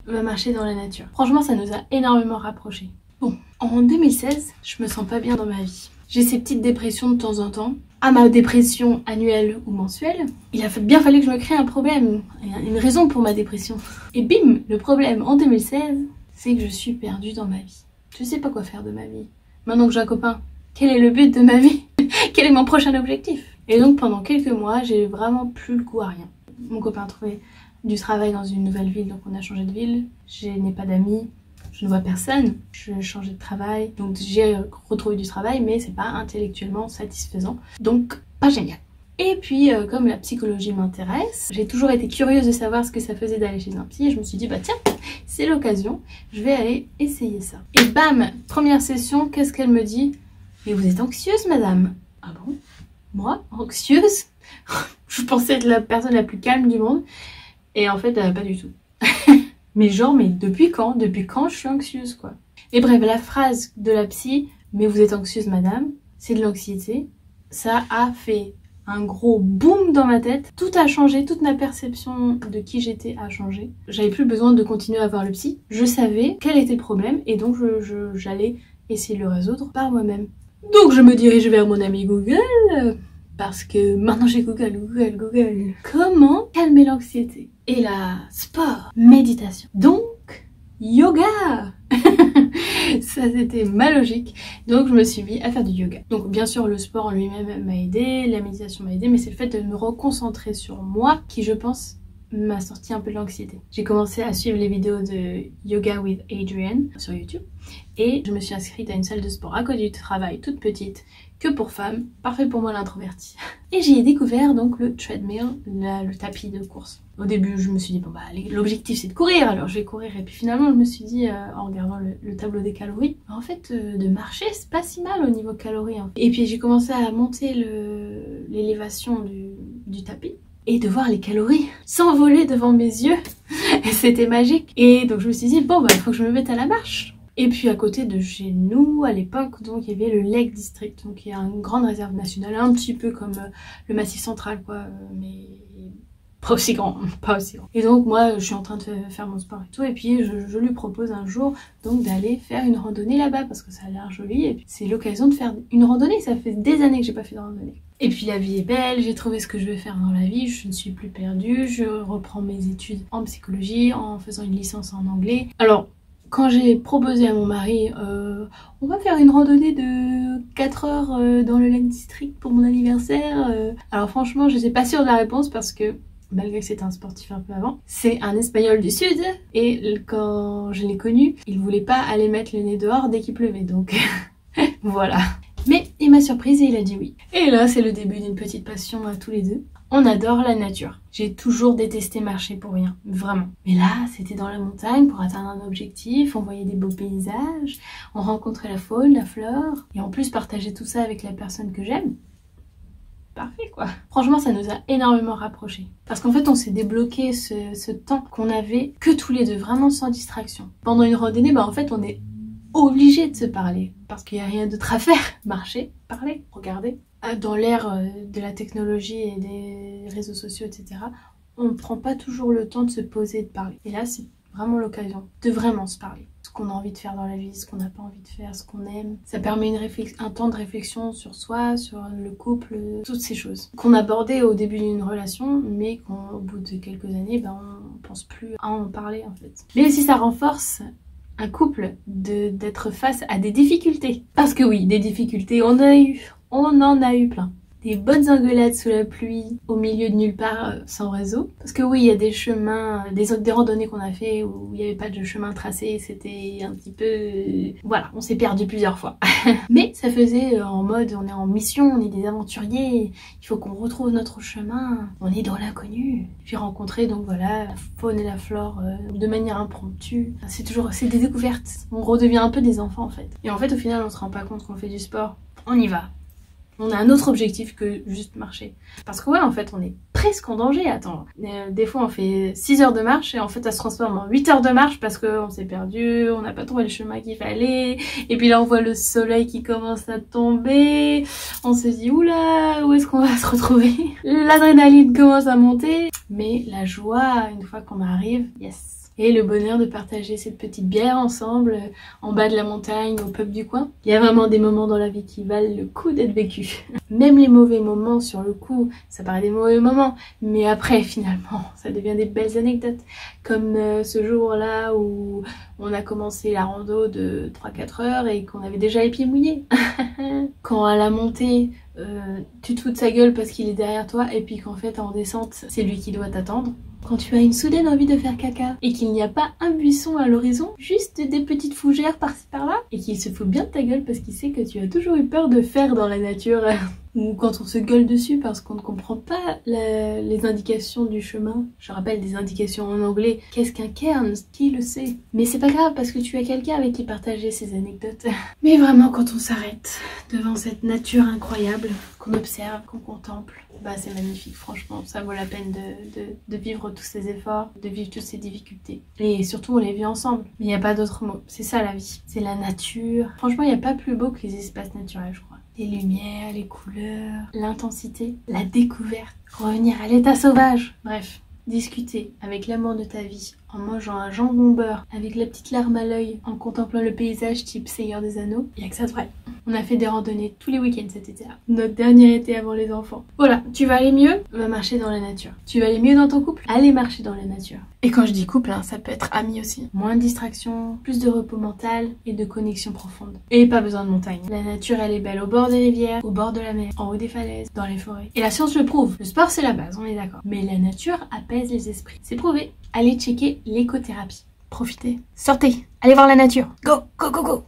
va marcher dans la nature. Franchement, ça nous a énormément rapprochés. Bon, en 2016, je me sens pas bien dans ma vie. J'ai ces petites dépressions de temps en temps. À ma dépression annuelle ou mensuelle, il a bien fallu que je me crée un problème, une raison pour ma dépression. Et bim, le problème en 2016, c'est que je suis perdue dans ma vie. Je sais pas quoi faire de ma vie. Maintenant que j'ai un copain, quel est le but de ma vie? Quel est mon prochain objectif? Et donc pendant quelques mois, j'ai vraiment plus le goût à rien. Mon copain a trouvé du travail dans une nouvelle ville, donc on a changé de ville. Je n'ai pas d'amis, je ne vois personne. Je vais changer de travail, donc j'ai retrouvé du travail, mais c'est pas intellectuellement satisfaisant. Donc pas génial. Et puis comme la psychologie m'intéresse, j'ai toujours été curieuse de savoir ce que ça faisait d'aller chez un psy et je me suis dit bah tiens, c'est l'occasion, je vais aller essayer ça. Et bam, première session, qu'est-ce qu'elle me dit? Mais vous êtes anxieuse madame? Ah bon? Moi? Anxieuse? Je pensais être la personne la plus calme du monde et en fait pas du tout. Mais genre mais depuis quand? Depuis quand je suis anxieuse quoi? Et bref, la phrase de la psy, mais vous êtes anxieuse madame, c'est de l'anxiété, ça a fait un gros boom dans ma tête. Tout a changé, toute ma perception de qui j'étais a changé. J'avais plus besoin de continuer à voir le psy. Je savais quel était le problème et donc j'allais essayer de le résoudre par moi-même. Donc je me dirige vers mon ami Google parce que maintenant j'ai Google. Comment calmer l'anxiété? Et là, sport, méditation. Donc, yoga. Ça c'était ma logique, donc je me suis mis à faire du yoga. Donc bien sûr le sport en lui-même m'a aidé, la méditation m'a aidé, mais c'est le fait de me reconcentrer sur moi qui je pense m'a sorti un peu de l'anxiété. J'ai commencé à suivre les vidéos de Yoga with Adriene sur YouTube et je me suis inscrite à une salle de sport à côté du travail, toute petite, que pour femmes, parfait pour moi l'introvertie. Et j'y ai découvert donc le treadmill, le tapis de course. Au début je me suis dit bon bah l'objectif c'est de courir, alors je vais courir et puis finalement je me suis dit en regardant le tableau des calories, en fait de marcher c'est pas si mal au niveau calories hein. Et puis j'ai commencé à monter l'élévation du tapis et de voir les calories s'envoler devant mes yeux et c'était magique. Et donc je me suis dit bon bah il faut que je me mette à la marche. Et puis à côté de chez nous, à l'époque, donc il y avait le Lake District, donc il y a une grande réserve nationale, un petit peu comme le Massif Central quoi, mais pas aussi grand, pas aussi grand. Et donc moi je suis en train de faire mon sport et tout, et puis je lui propose un jour donc d'aller faire une randonnée là-bas parce que ça a l'air joli, et puis c'est l'occasion de faire une randonnée, ça fait des années que j'ai pas fait de randonnée. Et puis la vie est belle, j'ai trouvé ce que je veux faire dans la vie, je ne suis plus perdue, je reprends mes études en psychologie en faisant une licence en anglais. Alors quand j'ai proposé à mon mari, on va faire une randonnée de 4 heures dans le Lake District pour mon anniversaire. Alors franchement, je suis pas sûre de la réponse parce que, malgré que c'était un sportif un peu avant, c'est un Espagnol du Sud et quand je l'ai connu, il voulait pas aller mettre le nez dehors dès qu'il pleuvait, donc voilà. Mais il m'a surprise et il a dit oui. Et là, c'est le début d'une petite passion à tous les deux. On adore la nature. J'ai toujours détesté marcher pour rien, vraiment. Mais là, c'était dans la montagne pour atteindre un objectif, on voyait des beaux paysages, on rencontrait la faune, la flore, et en plus partager tout ça avec la personne que j'aime. Parfait quoi. Franchement, ça nous a énormément rapprochés. Parce qu'en fait, on s'est débloqué ce temps qu'on avait que tous les deux, vraiment sans distraction. Pendant une randonnée, bah en fait, on est obligé de se parler parce qu'il n'y a rien d'autre à faire. Marcher, parler, regarder. Dans l'ère de la technologie et des réseaux sociaux, etc., on ne prend pas toujours le temps de se poser et de parler. Et là, c'est vraiment l'occasion de vraiment se parler. Ce qu'on a envie de faire dans la vie, ce qu'on n'a pas envie de faire, ce qu'on aime. Ça permet un temps de réflexion sur soi, sur le couple, toutes ces choses. Qu'on abordait au début d'une relation, mais qu'au bout de quelques années, ben, on pense plus à en parler en fait. Mais aussi ça renforce un couple d'être face à des difficultés. Parce que oui, des difficultés, on en a eu plein. Des bonnes engueulades sous la pluie, au milieu de nulle part, sans réseau. Parce que oui, il y a des chemins, des randonnées qu'on a fait où il n'y avait pas de chemin tracé, c'était un petit peu... Voilà, on s'est perdu plusieurs fois. Mais ça faisait en mode, on est en mission, on est des aventuriers, il faut qu'on retrouve notre chemin, on est dans l'inconnu. J'ai rencontré donc voilà, la faune et la flore de manière impromptue. C'est des découvertes. On redevient un peu des enfants en fait. Et en fait, au final, on se rend pas compte qu'on fait du sport. On y va. On a un autre objectif que juste marcher. Parce que ouais, en fait, on est presque en danger. Attends, des fois on fait 6 heures de marche et en fait ça se transforme en 8 heures de marche parce qu'on s'est perdu, on n'a pas trouvé le chemin qu'il fallait. Et puis là on voit le soleil qui commence à tomber. On se dit oula, où est-ce qu'on va se retrouver? L'adrénaline commence à monter. Mais la joie, une fois qu'on arrive, yes, et le bonheur de partager cette petite bière ensemble en bas de la montagne au pub du coin. Il y a vraiment des moments dans la vie qui valent le coup d'être vécus. Même les mauvais moments sur le coup, ça paraît des mauvais moments, mais après finalement ça devient des belles anecdotes. Comme ce jour-là où on a commencé la rando de 3-4 heures et qu'on avait déjà les pieds mouillés. Quand à la montée, tu te fous de sa gueule parce qu'il est derrière toi et puis qu'en fait en descente, c'est lui qui doit t'attendre. Quand tu as une soudaine envie de faire caca et qu'il n'y a pas un buisson à l'horizon, juste des petites fougères par-ci par-là et qu'il se fout bien de ta gueule parce qu'il sait que tu as toujours eu peur de faire dans la nature. Ou quand on se gueule dessus parce qu'on ne comprend pas les indications du chemin. Je rappelle des indications en anglais. Qu'est-ce qu'un cairn? Qui le sait? Mais c'est pas grave parce que tu as quelqu'un avec qui partager ces anecdotes. Mais vraiment quand on s'arrête devant cette nature incroyable qu'on observe, qu'on contemple, bah c'est magnifique franchement. Ça vaut la peine de vivre tous ces efforts, de vivre toutes ces difficultés. Et surtout on les vit ensemble. Mais il n'y a pas d'autre mot. C'est ça la vie. C'est la nature. Franchement il n'y a pas plus beau que les espaces naturels je crois. Les lumières, les couleurs, l'intensité, la découverte, revenir à l'état sauvage. Bref, discuter avec l'amour de ta vie en mangeant un jambon beurre avec la petite larme à l'œil en contemplant le paysage type Seigneur des Anneaux, il n'y a que ça de vrai. On a fait des randonnées tous les week-ends cet été-là. Notre dernier été avant les enfants. Voilà, tu vas aller mieux, va marcher dans la nature. Tu vas aller mieux dans ton couple, allez marcher dans la nature. Et quand je dis couple, hein, ça peut être ami aussi. Moins de distractions, plus de repos mental et de connexion profonde. Et pas besoin de montagne. La nature, elle est belle au bord des rivières, au bord de la mer, en haut des falaises, dans les forêts. Et la science le prouve. Le sport, c'est la base, on est d'accord. Mais la nature apaise les esprits. C'est prouvé. Allez checker l'écothérapie. Profitez. Sortez. Allez voir la nature. Go, go, go, go.